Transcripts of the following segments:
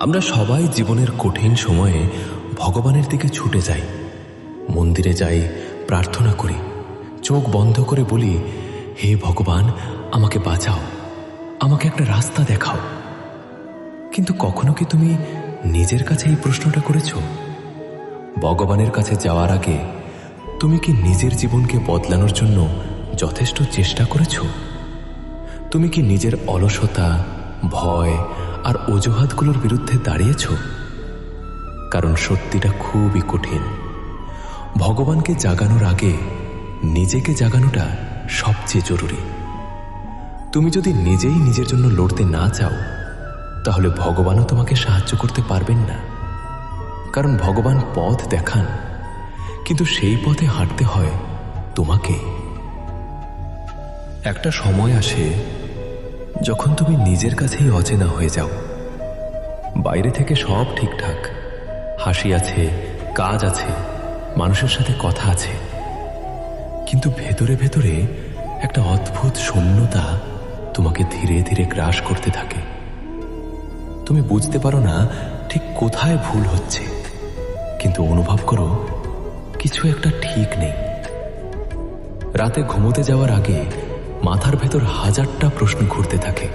আমরা সবাই জীবনের কঠিন সময়ে ভগবানের দিকে ছুটে যাই, মন্দিরে যাই, প্রার্থনা করি, চোখ বন্ধ করে বলি, হে ভগবান, আমাকে বাঁচাও, আমাকে একটা রাস্তা দেখাও। কিন্তু কখনো কি তুমি নিজের কাছে এই প্রশ্নটা করেছ? ভগবানের কাছে যাওয়ার আগে তুমি কি নিজের জীবনকে বদলানোর জন্য যথেষ্ট চেষ্টা করেছ? তুমি কি নিজের অলসতা, ভয় আর অজুহাতগুলোর বিরুদ্ধে দাঁড়িয়েছ? কারণ সত্যিটা খুবই কঠিন। ভগবানকে জাগানোর আগে নিজেকে জাগানোটা সবচেয়ে জরুরি। তুমি যদি নিজেই নিজের জন্য লড়তে না চাও, তাহলে ভগবানও তোমাকে সাহায্য করতে পারবেন না। কারণ ভগবান পথ দেখান, কিন্তু সেই পথে হাঁটতে হয় তোমাকে। একটা সময় আসে যখন তুমি নিজের কাছেই অচেনা হয়ে যাও। বাইরে থেকে সব ঠিকঠাক, হাসি আছে, কাজ আছে, মানুষের সাথে কথা আছে, কিন্তু ভেতরে ভেতরে একটা অদ্ভুত শূন্যতা তোমাকে ধীরে ধীরে গ্রাস করতে থাকে। তুমি বুঝতে পারো না ঠিক কোথায় ভুল হচ্ছে, কিন্তু অনুভব করো কিছু একটা ঠিক নেই। রাতে ঘুমোতে যাওয়ার আগে মাথার ভেতর হাজারটা প্রশ্ন ঘুরতে থাকে।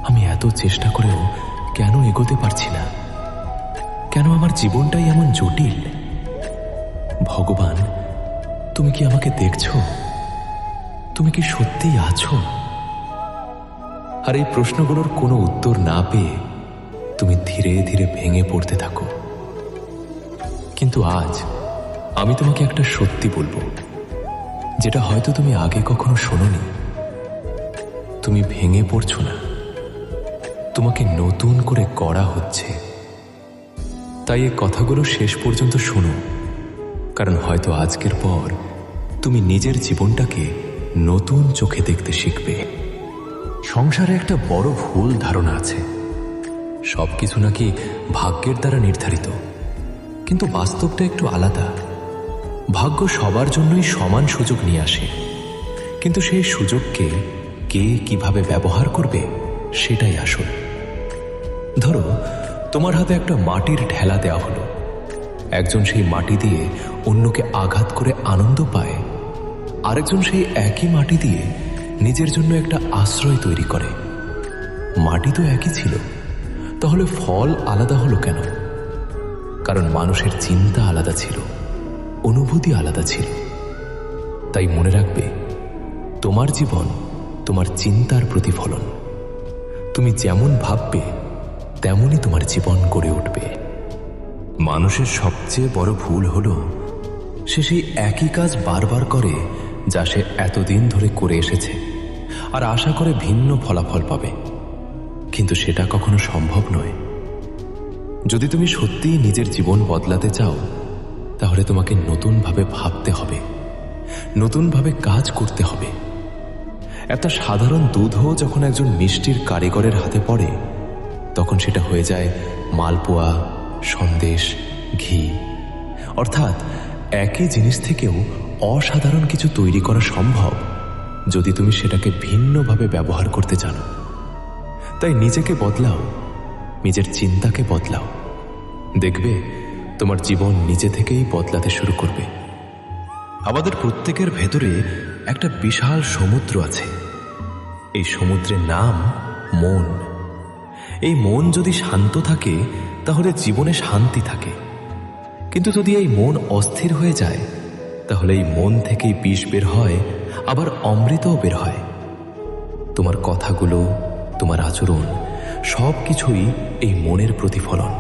আমি এত চেষ্টা করেও কেন এগোতে পারছি না? কেন আমার জীবনটাই এমন জটিল? ভগবান, তুমি কি আমাকে দেখছো? তুমি কি সত্যিই আছো? আর এই প্রশ্নগুলোর কোনো উত্তর না পেয়ে তুমি ধীরে ধীরে ভেঙে পড়তে থাকো। কিন্তু আজ আমি তোমাকে একটা সত্যি বলবো, যেটা হয়তো তুমি আগে কখনো শোনোনি। তুমি ভেঙে পড়ছো না, তোমাকে নতুন করে গড়া হচ্ছে। তাই এই কথাগুলো শেষ পর্যন্ত শোনো, কারণ হয়তো আজকের পর তুমি নিজের জীবনটাকে নতুন চোখে দেখতে শিখবে। সংসারে একটা বড় ভুল ধারণা আছে, সবকিছু নাকি ভাগ্যের দ্বারা নির্ধারিত, কিন্তু বাস্তবটা একটু আলাদা। ভাগ্য সবার জন্যই সমান সুযোগ নিয়ে আসে, কিন্তু সেই সুযোগকে কে কিভাবে ব্যবহার করবে সেটাই আসল। ধরো, তোমার হাতে একটা মাটির ঢেলা দেওয়া হলো। একজন সেই মাটি দিয়ে অন্যকে আঘাত করে আনন্দ পায়, আরেকজন সেই একই মাটি দিয়ে নিজের জন্য একটা আশ্রয় তৈরি করে। মাটি তো একই ছিল, তাহলে ফল আলাদা হলো কেন? কারণ মানুষের চিন্তা আলাদা ছিল, অনুভূতি আলাদা ছিল। তাই মনে রাখবে, তোমার জীবন তোমার চিন্তার প্রতিফলন। তুমি যেমন ভাববে তেমনই তোমার জীবন গড়ে উঠবে। মানুষের সবচেয়ে বড় ভুল হলো সে সেই একই কাজ বারবার করে যা সে এতদিন ধরে করে এসেছে, আর আশা করে ভিন্ন ফলাফল পাবে। কিন্তু সেটা কখনো সম্ভব নয়। যদি তুমি সত্যিই নিজের জীবন বদলাতে চাও, তাহলে তোমাকে নতুনভাবে ভাবতে হবে, নতুনভাবে কাজ করতে হবে। একটা সাধারণ দুধও যখন একজন মিষ্টির কারিগরের হাতে পড়ে, তখন সেটা হয়ে যায় মালপোয়া, সন্দেশ, ঘি। অর্থাৎ একই জিনিস থেকেও অসাধারণ কিছু তৈরি করা সম্ভব, যদি তুমি সেটাকে ভিন্নভাবে ব্যবহার করতে জানো। তাই নিজেকে বদলাও, নিজের চিন্তাকে বদলাও। দেখবে তোমার জীবন নিজে থেকেই বদলাতে শুরু করবে। আমাদের প্রত্যেকের ভেতরে একটা বিশাল সমুদ্র আছে। এই সমুদ্রের নাম মন। এই মন যদি শান্ত থাকে, তাহলে জীবনে শান্তি থাকে। কিন্তু যদি এই মন অস্থির হয়ে যায়, তাহলে এই মন থেকেই বিষ বের হয়, আবার অমৃতও বের হয়। তোমার কথাগুলো, তোমার আচরণ, সব কিছুই এই মনের প্রতিফলন।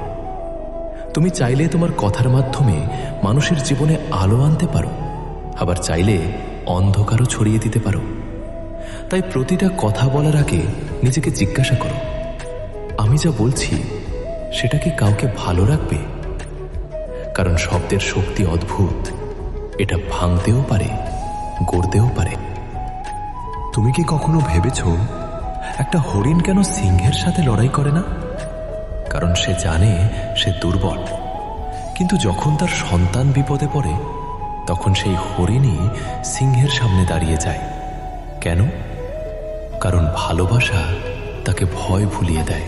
তুমি চাইলে তোমার কথার মাধ্যমে মানুষের জীবনে আলো আনতে পারো, আবার চাইলে অন্ধকারও ছড়িয়ে দিতে পারো। তাই প্রতিটা কথা বলার আগে নিজেকে জিজ্ঞাসা করো, আমি যা বলছি সেটা কি কাউকে ভালো রাখবে? কারণ শব্দের শক্তি অদ্ভুত, এটা ভাঙতেও পারে, গড়তেও পারে। তুমি কি কখনো ভেবেছ একটা হরিণ কেন সিংহের সাথে লড়াই করে না? কারণ সে জানে সে দুর্বল, কিন্তু যখন তার সন্তান বিপদে পড়ে, তখন সেই হরিণই সিংহের সামনে দাঁড়িয়ে যায়। কেন? কারণ ভালোবাসা তাকে ভয় ভুলিয়ে দেয়।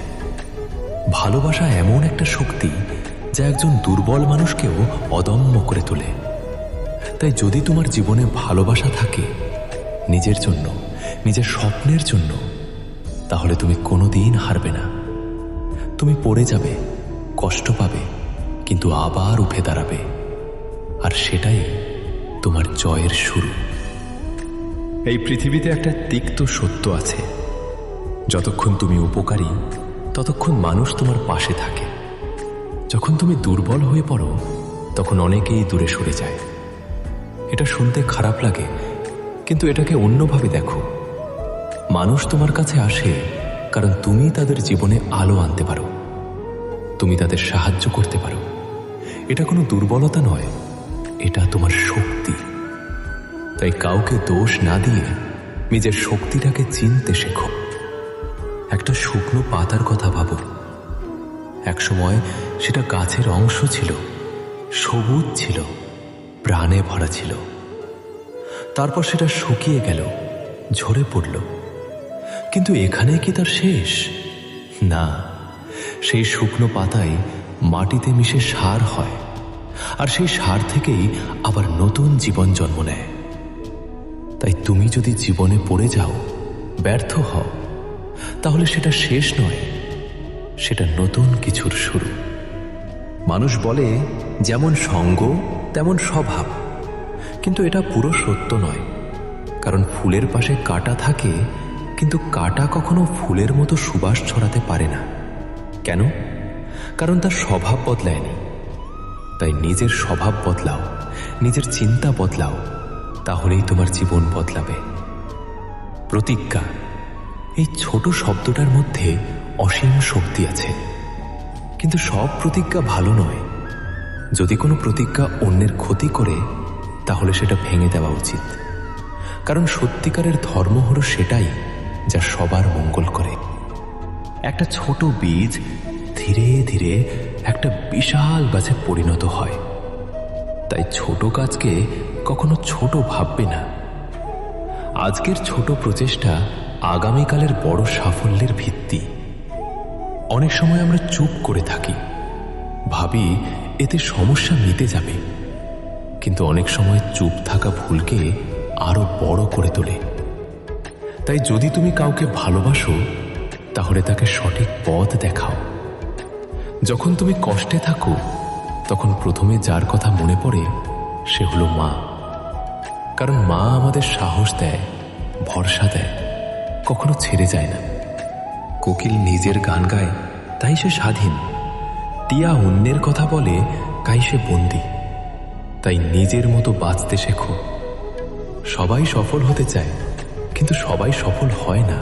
ভালোবাসা এমন একটা শক্তি যা একজন দুর্বল মানুষকেও অদম্য করে তোলে। তাই যদি তোমার জীবনে ভালোবাসা থাকে নিজের জন্য, নিজের স্বপ্নের জন্য, তাহলে তুমি কোনোদিন হারবে না। তুমি পড়ে যাবে, কষ্ট পাবে, কিন্তু আবার উঠে দাঁড়াবে, আর সেটাই তোমার জয়ের শুরু। এই পৃথিবীতে একটা তিক্ত সত্য আছে, যতক্ষণ তুমি উপকারী ততক্ষণ মানুষ তোমার পাশে থাকে। যখন তুমি দুর্বল হয়ে পড়ো তখন অনেকেই দূরে সরে যায়। এটা শুনতে খারাপ লাগে, কিন্তু এটাকে অন্যভাবে দেখো। মানুষ তোমার কাছে আসে কারণ তুমি তাদের জীবনে আলো আনতে পারো, তুমি তাদের সাহায্য করতে পারো। এটা কোনো দুর্বলতা নয়, এটা তোমার শক্তি। তাই কাউকে দোষ না দিয়ে নিজের শক্তিটাকে চিনতে শেখো। একটা শুকনো পাতার কথা ভাবো। একসময় সেটা গাছের অংশ ছিল, সবুজ ছিল, প্রাণে ভরা ছিল। তারপর সেটা শুকিয়ে গেল, ঝরে পড়ল। কিন্তু এখানে কি তার শেষ? না, সেই শুকনো পাতায় মাটিতে মিশে সার হয়, আর সেই সার থেকেই আবার নতুন জীবন জন্ম নেয়। তাই তুমি যদি জীবনে পড়ে যাও, ব্যর্থ হও, তাহলে সেটা শেষ নয়, সেটা নতুন কিছুর শুরু। মানুষ বলে যেমন সঙ্গ তেমন স্বভাব, কিন্তু এটা পুরো সত্য নয়। কারণ ফুলের পাশে কাঁটা থাকে, কিন্তু কাঁটা কখনো ফুলের মতো সুবাস ছড়াতে পারে না। কেন? কারণ তার স্বভাব বদলায়নি। তাই নিজের স্বভাব বদলাও, নিজের চিন্তা বদলাও, তাহলেই তোমার জীবন বদলাবে। প্রতিজ্ঞা, এই ছোট শব্দটার মধ্যে অসীম শক্তি আছে। কিন্তু সব প্রতিজ্ঞা ভালো নয়। যদি কোনো প্রতিজ্ঞা অন্যের ক্ষতি করে, তাহলে সেটা ভেঙে দেওয়া উচিত। কারণ সত্যিকারের ধর্ম হলো সেটাই যা সবার মঙ্গল করে। একটা ছোট বীজ ধীরে ধীরে একটা বিশাল গাছে পরিণত হয়। তাই ছোট কাজকে কখনো ছোট ভাববে না। আজকের ছোট প্রচেষ্টা আগামীকালের বড় সাফল্যের ভিত্তি। অনেক সময় আমরা চুপ করে থাকি, ভাবি এতে সমস্যা মিটে যাবে, কিন্তু অনেক সময় চুপ থাকা ভুলকে আরো বড় করে তোলে। তাই যদি তুমি কাউকে ভালোবাসো, তাহলে তাকে সঠিক পথ দেখাও। যখন তুমি কষ্টে থাকো, তখন প্রথমে যার কথা মনে পড়ে সে হলো মা। কারণ মা আমাদের সাহস দেয়, ভরসা দেয়, কখনো ছেড়ে যায় না। কোকিল নিজের গান গায়, তাই সে স্বাধীন। টিয়া অন্যের কথা বলে, তাই সে বন্দী। তাই নিজের মতো বাঁচতে শেখো। সবাই সফল হতে চায়, কিন্তু সবাই সফল হয় না।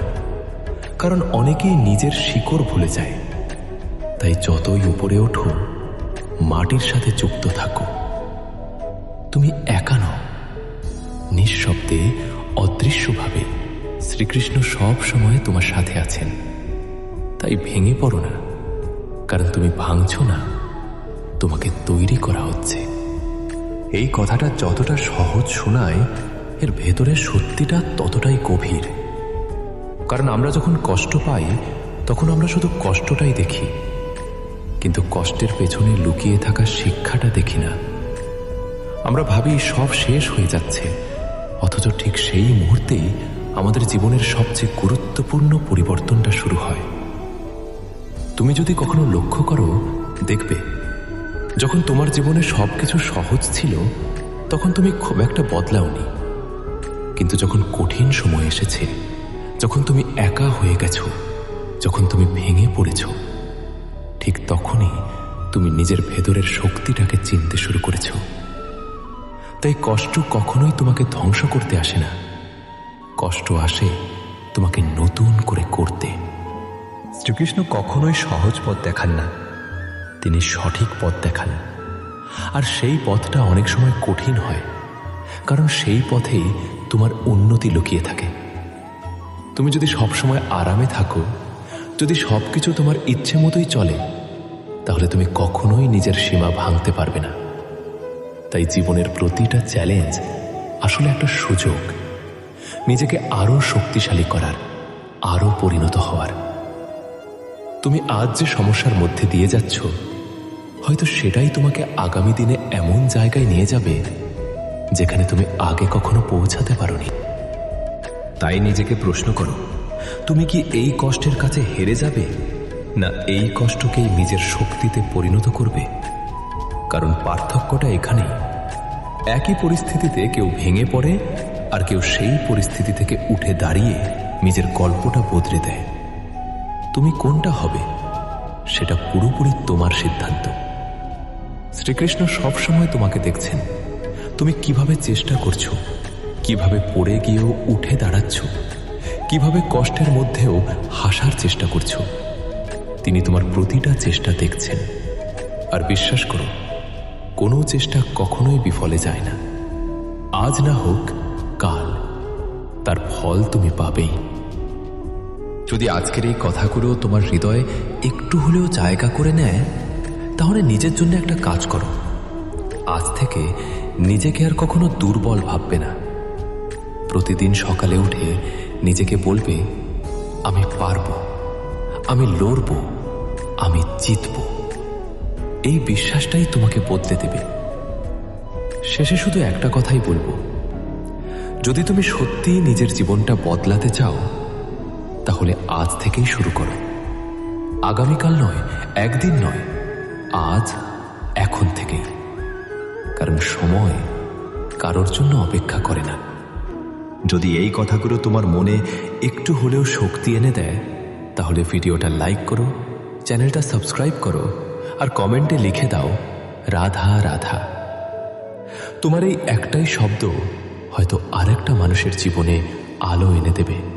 কারণ অনেকেই নিজের শিকড় ভুলে যায়। তাই যতই উপরে ওঠো, মাটির সাথে যুক্ত থাকো। তুমি একা নও। নিঃশব্দে, অদৃশ্যভাবে শ্রীকৃষ্ণ সব সময় তোমার সাথে আছেন। তাই ভেঙে পড়ো না, কারণ তুমি ভাঙছো না, তোমাকে তৈরি করা হচ্ছে। এই কথাটা যতটা সহজ শোনায়, এর ভেতরের সত্যিটা ততটাই গভীর। কারণ আমরা যখন কষ্ট পাই, তখন আমরা শুধু কষ্টটাই দেখি, কিন্তু কষ্টের পেছনে লুকিয়ে থাকা শিক্ষাটা দেখি না। আমরা ভাবি সব শেষ হয়ে যাচ্ছে, অথচ ঠিক সেই মুহূর্তেই আমাদের জীবনের সবচেয়ে গুরুত্বপূর্ণ পরিবর্তনটা শুরু হয়। তুমি যদি কখনো লক্ষ্য করো, দেখবে যখন তোমার জীবনে সবকিছু সহজ ছিল, তখন তুমি খুব একটা বদলাওনি। কিন্তু যখন কঠিন সময় এসেছে, যখন তুমি একা হয়ে গেছো, যখন তুমি ভেঙে পড়েছ, ঠিক তখনই তুমি নিজের ভেতরের শক্তিটাকে চিনতে শুরু করেছ। তাই কষ্ট কখনোই তোমাকে ধ্বংস করতে আসে না। কষ্ট আসে তোমাকে নতুন করে করতে। শ্রীকৃষ্ণ কখনোই সহজ পথ দেখান না, তিনি সঠিক পথ দেখান। আর সেই পথটা অনেক সময় কঠিন হয়, কারণ সেই পথেই তোমার উন্নতি লুকিয়ে থাকে। তুমি যদি সবসময় আরামে থাকো, যদি সবকিছু তোমার ইচ্ছে মতোই চলে, তাহলে তুমি কখনোই নিজের সীমা ভাঙতে পারবে না। তাই জীবনের প্রতিটা চ্যালেঞ্জ আসলে একটা সুযোগ, নিজেকে আরো শক্তিশালী করার, আরো পরিণত হওয়ার। তুমি আজ যে সমস্যার মধ্যে দিয়ে যাচ্ছ, হয়তো সেটাই তোমাকে আগামী দিনে এমন জায়গায় নিয়ে যাবে যেখানে তুমি আগে কখনো পৌঁছাতে পারোনি। তাই নিজেকে প্রশ্ন করো, তুমি কি এই কষ্টের কাছে হেরে যাবে, না এই কষ্টকেই নিজের শক্তিতে পরিণত করবে? কারণ পার্থক্যটা এখানেই। একই পরিস্থিতিতে কেউ ভেঙে পড়ে, আর কেউ সেই পরিস্থিতি থেকে উঠে দাঁড়িয়ে নিজের গল্পটা বদলে দেয়। তুমি কোনটা হবে সেটা পুরোপুরি তোমার সিদ্ধান্ত। শ্রীকৃষ্ণ সবসময় তোমাকে দেখছেন, তুমি কিভাবে চেষ্টা করছো, কিভাবে পড়ে গিয়েও উঠে দাঁড়াচ্ছ, কিভাবে কষ্টের মধ্যেও হাসার চেষ্টা করছো। তিনি তোমার প্রতিটা চেষ্টা দেখছেন। আর বিশ্বাস করো, কোনো চেষ্টা কখনোই বিফলে যায় না। আজ না হোক কাল তার ফল তুমি পাবেই। যদি আজকের এই কথাগুলো তোমার হৃদয়ে একটু হলেও জায়গা করে নেয়, তাহলে নিজের জন্য একটা কাজ করো। আজ থেকে নিজেকে আর কখনো দুর্বল ভাববে না। প্রতিদিন সকালে উঠে নিজেকে বলবে, আমি পারবো, আমি লড়বো, আমি জিতব। এই বিশ্বাসটাই তোমাকে বদলে দেবে। শেষে শুধু একটা কথাই বলবো, যদি তুমি সত্যিই নিজের জীবনটা বদলাতে চাও, তাহলে আজ থেকেই শুরু করো। আগামীকাল নয়, একদিন নয়, আজ, এখন থেকেই। কারণ সময় কারোর জন্য অপেক্ষা করে না। যদি এই কথাগুলো তোমার মনে একটু হলেও শক্তি এনে দেয়, তাহলে ভিডিওটা লাইক করো, চ্যানেলটা সাবস্ক্রাইব করো, আর কমেন্টে লিখে দাও রাধা রাধা। তোমার এই একটাই শব্দ হয়তো আরেকটা মানুষের জীবনে আলো এনে দেবে।